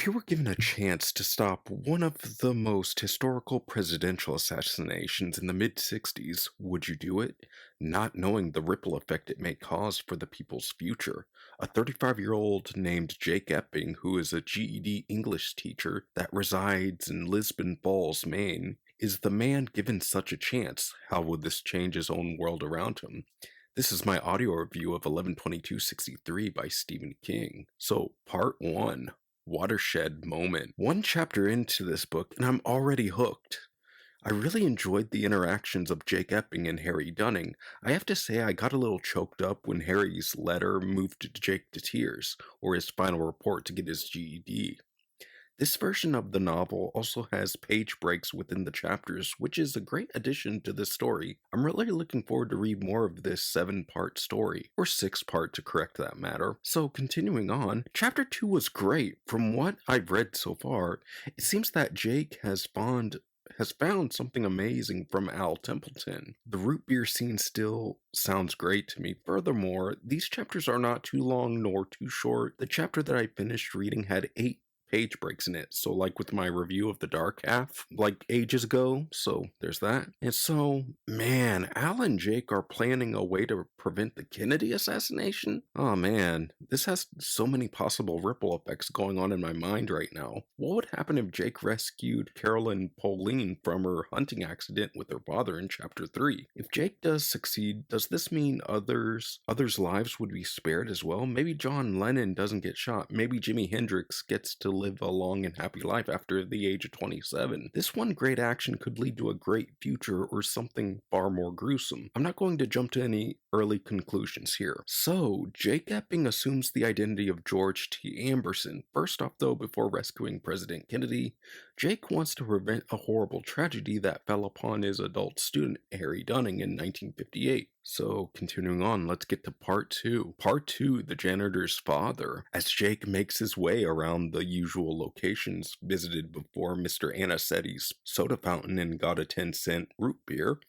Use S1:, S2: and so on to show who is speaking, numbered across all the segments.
S1: If you were given a chance to stop one of the most historical presidential assassinations in the mid 60s, would you do it? Not knowing the ripple effect it may cause for the people's future. A 35-year-old named Jake Epping, who is a GED English teacher that resides in Lisbon Falls, Maine, is the man given such a chance. How would this change his own world around him? This is my audio review of 11/22/63 by Stephen King. So, part 1. Watershed Moment. One chapter into this book, and I'm already hooked. I really enjoyed the interactions of Jake Epping and Harry Dunning. I have to say, I got a little choked up when Harry's letter moved Jake to tears, or his final report to get his GED. This version of the novel also has page breaks within the chapters, which is a great addition to this story. I'm really looking forward to read more of this 7-part story, or 6-part to correct that matter. So continuing on, chapter 2 was great. From what I've read so far, it seems that Jake has found something amazing from Al Templeton. The root beer scene still sounds great to me. Furthermore, these chapters are not too long nor too short. The chapter that I finished reading had 8 page breaks in it, so like with my review of The Dark Half like ages ago, so there's that. And so, man, Al and Jake are planning a way to prevent the Kennedy assassination. Oh man, this has so many possible ripple effects going on in my mind right now. What would happen if Jake rescued Carolyn Pauline from her hunting accident with her father in chapter 3? If Jake does succeed, does this mean others' lives would be spared as well? Maybe John Lennon doesn't get shot. Maybe Jimi Hendrix gets to live a long and happy life after the age of 27. This one great action could lead to a great future or something far more gruesome. I'm not going to jump to any early conclusions here. So, Jake Epping assumes the identity of George T. Amberson. First off though, before rescuing President Kennedy, Jake wants to prevent a horrible tragedy that fell upon his adult student, Harry Dunning, in 1958. So, continuing on, let's get to part 2. Part 2, the janitor's father. As Jake makes his way around the usual locations visited before Mr. Anisetti's soda fountain and got a 10-cent root beer,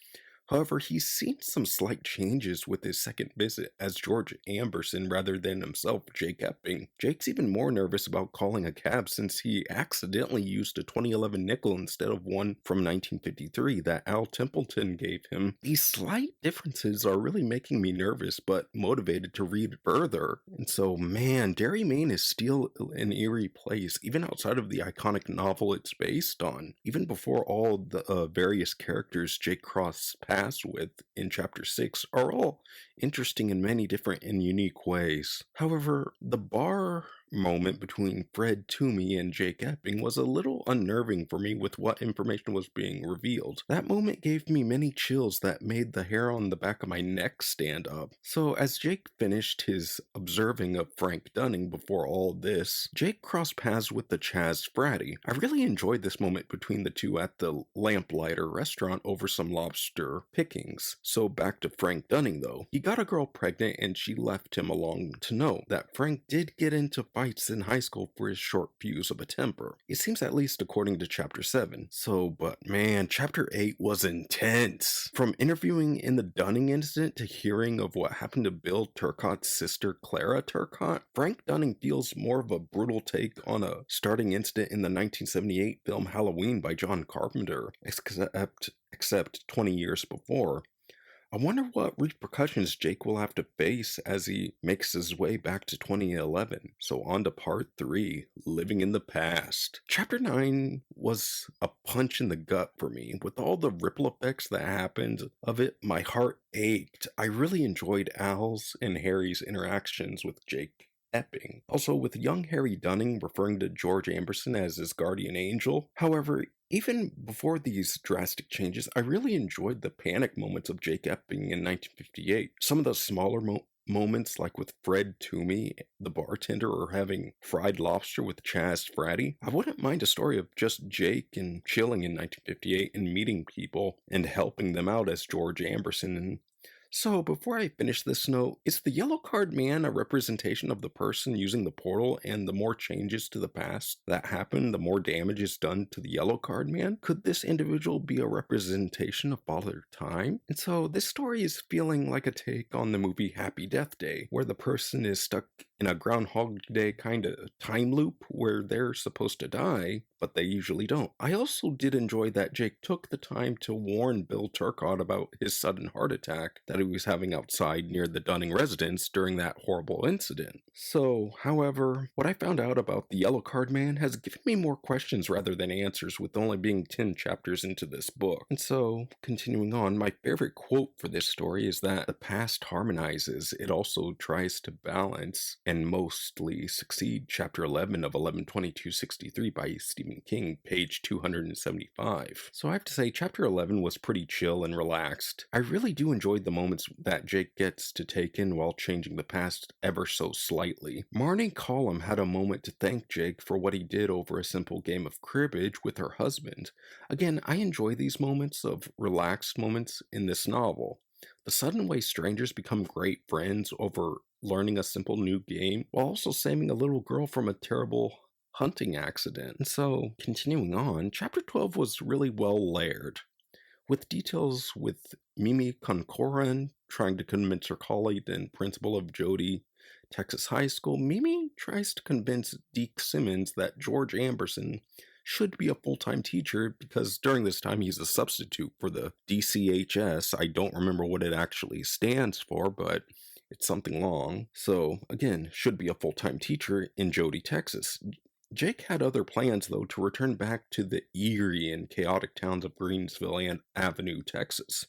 S1: however, he's seen some slight changes with his second visit as George Amberson rather than himself, Jake Epping. Jake's even more nervous about calling a cab since he accidentally used a 2011 nickel instead of one from 1953 that Al Templeton gave him. These slight differences are really making me nervous but motivated to read further. And so, man, Derry, Maine is still an eerie place, even outside of the iconic novel it's based on. Even before all the various characters Jake crossed paths with in chapter 6 are all interesting in many different and unique ways. However, the bar moment between Fred Toomey and Jake Epping was a little unnerving for me with what information was being revealed. That moment gave me many chills that made the hair on the back of my neck stand up. So as Jake finished his observing of Frank Dunning before all this, Jake crossed paths with the Chaz Fratty. I really enjoyed this moment between the two at the Lamplighter restaurant over some lobster pickings. So back to Frank Dunning though. He got a girl pregnant and she left him along to know that Frank did get into fights in high school for his short fuse of a temper. It seems, at least according to chapter 7. So, but man, chapter 8 was intense. From interviewing in the Dunning incident to hearing of what happened to Bill Turcotte's sister Clara Turcotte, Frank Dunning feels more of a brutal take on a starting incident in the 1978 film Halloween by John Carpenter, except 20 years before. I wonder what repercussions Jake will have to face as he makes his way back to 2011. So on to part 3, Living in the Past. Chapter 9 was a punch in the gut for me. With all the ripple effects that happened of it, my heart ached. I really enjoyed Al's and Harry's interactions with Jake Epping. Also, with young Harry Dunning referring to George Amberson as his guardian angel. However, even before these drastic changes, I really enjoyed the panic moments of Jake Epping in 1958. Some of the smaller moments, like with Fred Toomey, the bartender, or having fried lobster with Chaz Fratty. I wouldn't mind a story of just Jake and chilling in 1958 and meeting people and helping them out as George Amberson. And so, before I finish this note, is the yellow card man a representation of the person using the portal, and the more changes to the past that happen, the more damage is done to the yellow card man? Could this individual be a representation of Father Time? And so, this story is feeling like a take on the movie Happy Death Day, where the person is stuck in a Groundhog Day kind of time loop where they're supposed to die, but they usually don't. I also did enjoy that Jake took the time to warn Bill Turcotte about his sudden heart attack that he was having outside near the Dunning residence during that horrible incident. So, however, what I found out about the Yellow Card Man has given me more questions rather than answers, with only being 10 chapters into this book. And so, continuing on, my favorite quote for this story is that the past harmonizes, it also tries to balance, and mostly succeed. Chapter 11 of 11/22/63 by Stephen King, page 275. So I have to say, chapter 11 was pretty chill and relaxed. I really do enjoy the moments that Jake gets to take in while changing the past ever so slightly. Marnie Collum had a moment to thank Jake for what he did over a simple game of cribbage with her husband. Again, I enjoy these moments of relaxed moments in this novel. The sudden way strangers become great friends over learning a simple new game while also saving a little girl from a terrible hunting accident. And so, continuing on, chapter 12 was really well layered, with details with Mimi Concoran trying to convince her colleague and principal of Jody Texas High School. Mimi tries to convince Deke Simmons that George Amberson should be a full-time teacher because during this time he's a substitute for the DCHS. I don't remember what it actually stands for, but it's something long. So, again, should be a full-time teacher in Jody, Texas. Jake had other plans, though, to return back to the eerie and chaotic towns of Greensville and Avenue, Texas.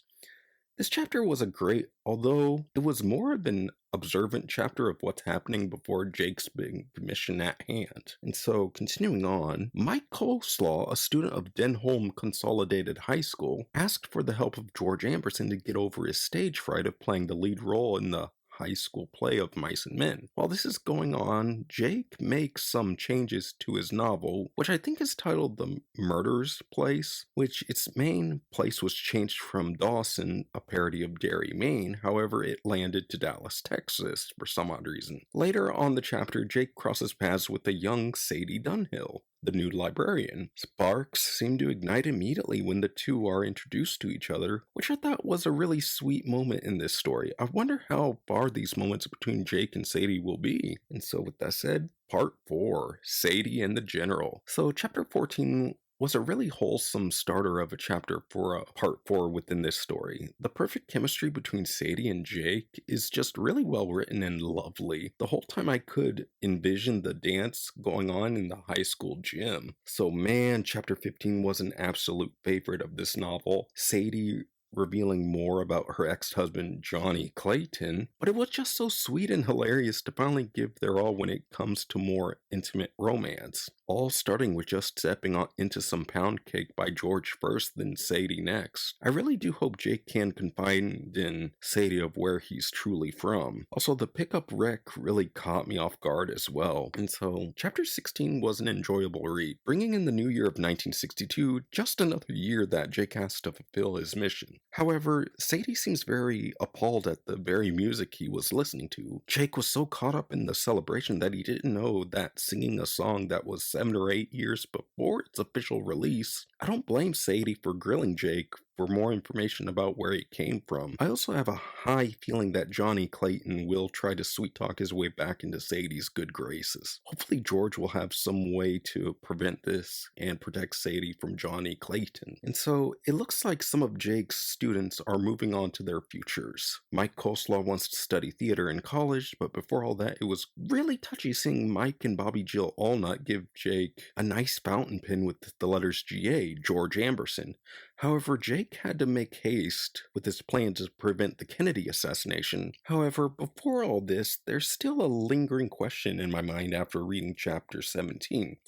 S1: This chapter was a great, although it was more of an observant chapter of what's happening before Jake's big mission at hand. And so, continuing on, Mike Coleslaw, a student of Denholm Consolidated High School, asked for the help of George Amberson to get over his stage fright of playing the lead role in the high school play of Mice and Men. While this is going on, Jake makes some changes to his novel, which I think is titled The Murderer's Place, which its main place was changed from Dawson, a parody of Derry, Maine. However, it landed to Dallas, Texas for some odd reason. Later on the chapter, Jake crosses paths with a young Sadie Dunhill, the new librarian. Sparks seem to ignite immediately when the two are introduced to each other, which I thought was a really sweet moment in this story. I wonder how far these moments between Jake and Sadie will be. And so with that said, part 4, Sadie and the General. So chapter 14 was a really wholesome starter of a chapter for a part 4 within this story. The perfect chemistry between Sadie and Jake is just really well written and lovely. The whole time I could envision the dance going on in the high school gym. So man, chapter 15 was an absolute favorite of this novel. Sadie revealing more about her ex-husband Johnny Clayton, but it was just so sweet and hilarious to finally give their all when it comes to more intimate romance. All starting with just stepping into some pound cake by George first, then Sadie next. I really do hope Jake can confide in Sadie of where he's truly from. Also, the pickup wreck really caught me off guard as well. And so, chapter 16 was an enjoyable read, bringing in the new year of 1962, just another year that Jake has to fulfill his mission. However, Sadie seems very appalled at the very music he was listening to. Jake was so caught up in the celebration that he didn't know that singing a song that was 7 or 8 years before its official release. I don't blame Sadie for grilling Jake for more information about where it came from. I also have a high feeling that Johnny Clayton will try to sweet talk his way back into Sadie's good graces. Hopefully George will have some way to prevent this and protect Sadie from Johnny Clayton. And so it looks like some of Jake's students are moving on to their futures. Mike Coleslaw wants to study theater in college, but before all that, it was really touchy seeing Mike and Bobby Jill Allnut give Jake a nice fountain pen with the letters GA, George Amberson. However, Jake had to make haste with his plan to prevent the Kennedy assassination. However, before all this, there's still a lingering question in my mind after reading chapter 17.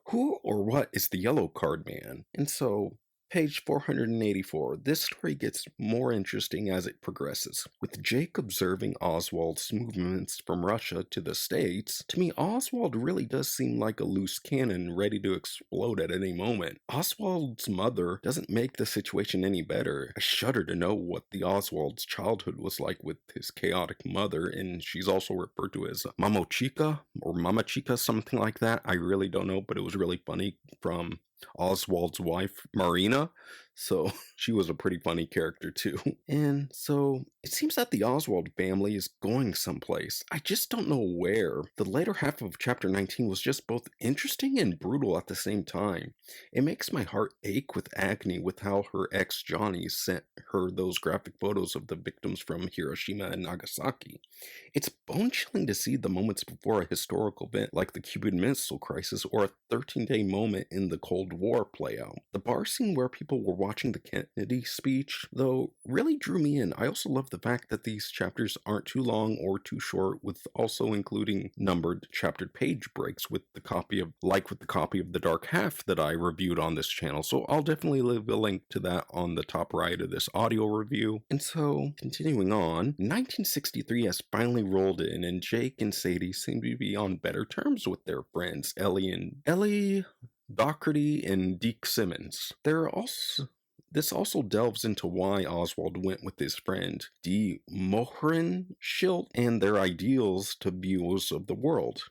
S1: Who or what is the Yellow Card Man? And so, page 484, this story gets more interesting as it progresses. With Jake observing Oswald's movements from Russia to the States, to me Oswald really does seem like a loose cannon ready to explode at any moment. Oswald's mother doesn't make the situation any better. I shudder to know what the Oswald's childhood was like with his chaotic mother, and she's also referred to as Mamo Chica or Mama Chica, something like that. I really don't know, but it was really funny from Oswald's wife, Marina. So she was a pretty funny character too. And so it seems that the Oswald family is going someplace. I just don't know where. The later half of chapter 19 was just both interesting and brutal at the same time. It makes my heart ache with agony with how her ex Johnny sent her those graphic photos of the victims from Hiroshima and Nagasaki. It's bone chilling to see the moments before a historical event like the Cuban Missile Crisis or a 13-day moment in the Cold War play out. The bar scene where people were watching the Kennedy speech, though, really drew me in. I also love the fact that these chapters aren't too long or too short, with also including numbered chaptered page breaks with the copy of The Dark Half that I reviewed on this channel. So I'll definitely leave a link to that on the top right of this audio review. And so, continuing on, 1963 has finally rolled in, and Jake and Sadie seem to be on better terms with their friends, Ellie Doherty and Deke Simmons. This also delves into why Oswald went with his friend D. Mohrin Schilt and their ideals to views of the world.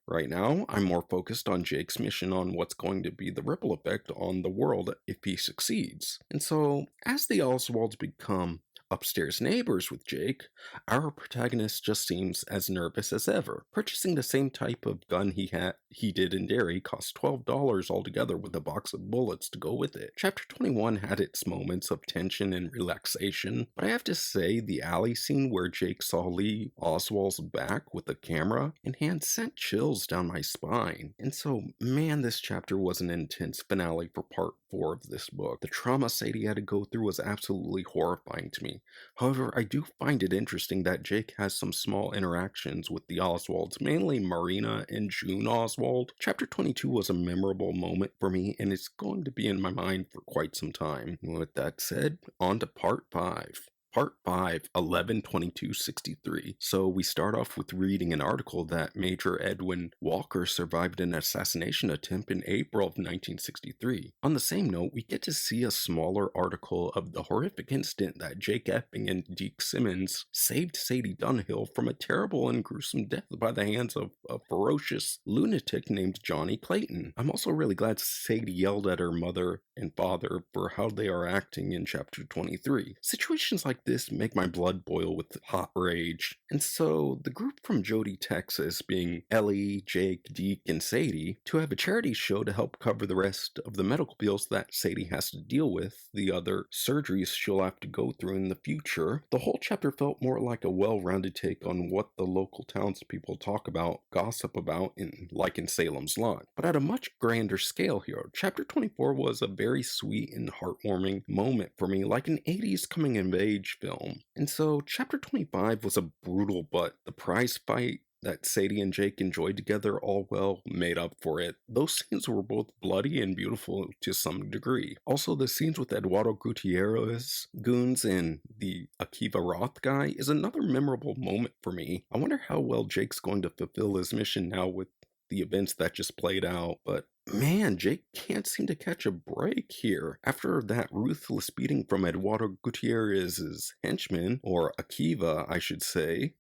S1: Right now, I'm more focused on Jake's mission on what's going to be the ripple effect on the world if he succeeds. And so, as the Oswalds become upstairs neighbors with Jake, our protagonist just seems as nervous as ever. Purchasing the same type of gun he did in Derry cost $12 altogether with a box of bullets to go with it. Chapter 21 had its moments of tension and relaxation, but I have to say the alley scene where Jake saw Lee Oswald's back with a camera in hand sent chills down my spine. And so, man, this chapter was an intense finale for part 4 of this book. The trauma Sadie had to go through was absolutely horrifying to me. However, I do find it interesting that Jake has some small interactions with the Oswalds, mainly Marina and June Oswald. Chapter 22 was a memorable moment for me, and it's going to be in my mind for quite some time. With that said, on to part 5. Part 5, 11/22/63. So we start off with reading an article that Major Edwin Walker survived an assassination attempt in April of 1963. On the same note, we get to see a smaller article of the horrific incident that Jake Epping and Deke Simmons saved Sadie Dunhill from a terrible and gruesome death by the hands of a ferocious lunatic named Johnny Clayton. I'm also really glad Sadie yelled at her mother and father for how they are acting in chapter 23. Situations like this make my blood boil with hot rage. And so, the group from Jody, Texas, being Ellie, Jake, Deke, and Sadie, to have a charity show to help cover the rest of the medical bills that Sadie has to deal with, the other surgeries she'll have to go through in the future. The whole chapter felt more like a well-rounded take on what the local townspeople talk about, gossip about, like in Salem's Lot. But at a much grander scale here, chapter 24 was a very sweet and heartwarming moment for me, like an 80s coming-of-age film. And so, chapter 25 was a brutal, but the prize fight that Sadie and Jake enjoyed together all well made up for it. Those scenes were both bloody and beautiful to some degree. Also, the scenes with Eduardo Gutierrez, Goons, and the Akiva Roth guy is another memorable moment for me. I wonder how well Jake's going to fulfill his mission now with the events that just played out, but man, Jake can't seem to catch a break here. After that ruthless beating from Eduardo Gutierrez's henchman, or Akiva, I should say,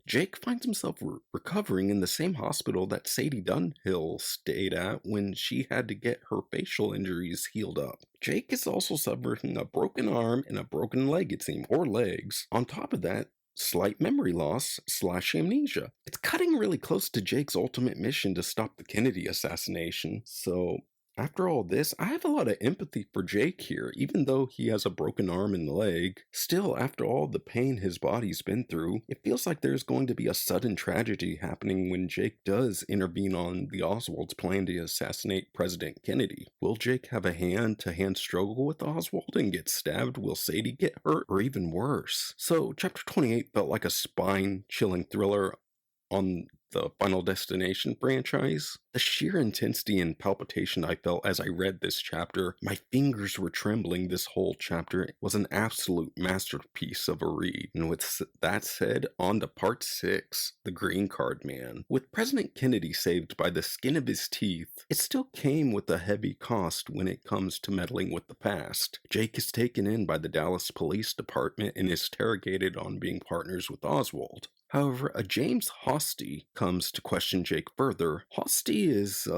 S1: Jake finds himself recovering in the same hospital that Sadie Dunhill stayed at when she had to get her facial injuries healed up. Jake is also suffering a broken arm and a broken leg, it seems, or legs. On top of that, slight memory loss / amnesia. It's cutting really close to Jake's ultimate mission to stop the Kennedy assassination. So, after all this, I have a lot of empathy for Jake here, even though he has a broken arm and leg. Still, after all the pain his body's been through, it feels like there's going to be a sudden tragedy happening when Jake does intervene on the Oswald's plan to assassinate President Kennedy. Will Jake have a hand-to-hand struggle with Oswald and get stabbed? Will Sadie get hurt? Or even worse? So, chapter 28 felt like a spine-chilling thriller on the Final Destination franchise. The sheer intensity and palpitation I felt as I read this chapter, my fingers were trembling this whole chapter, was an absolute masterpiece of a read. And with that said, on to part 6, The Green Card Man. With President Kennedy saved by the skin of his teeth, it still came with a heavy cost when it comes to meddling with the past. Jake is taken in by the Dallas Police Department and is interrogated on being partners with Oswald. However, a James Hosty comes to question Jake further. Hosty is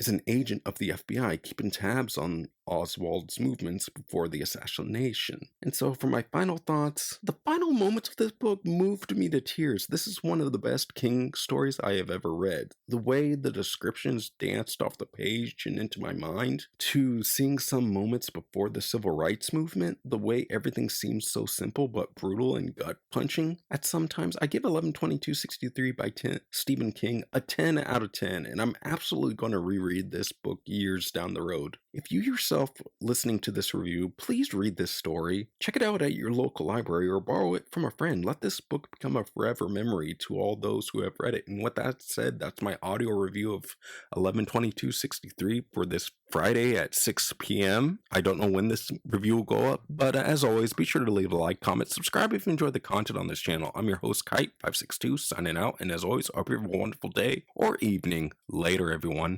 S1: an agent of the FBI keeping tabs on Oswald's movements before the assassination. And so, for my final thoughts, the final moments of this book moved me to tears. This is one of the best King stories I have ever read. The way the descriptions danced off the page and into my mind, to seeing some moments before the civil rights movement, the way everything seems so simple but brutal and gut punching at some times. I give 11/22/63 by 10 Stephen King a 10 out of 10, and I'm absolutely going to reread this book years down the road. If you yourself listening to this review, please read this story. Check it out at your local library or borrow it from a friend. Let this book become a forever memory to all those who have read it. And with that said, that's my audio review of 11/22/63 for this Friday at 6 p.m. I don't know when this review will go up, but as always, be sure to leave a like, comment, subscribe if you enjoyed the content on this channel. I'm your host, Kite562, signing out, and as always, I hope you have a wonderful day or evening. Later, everyone.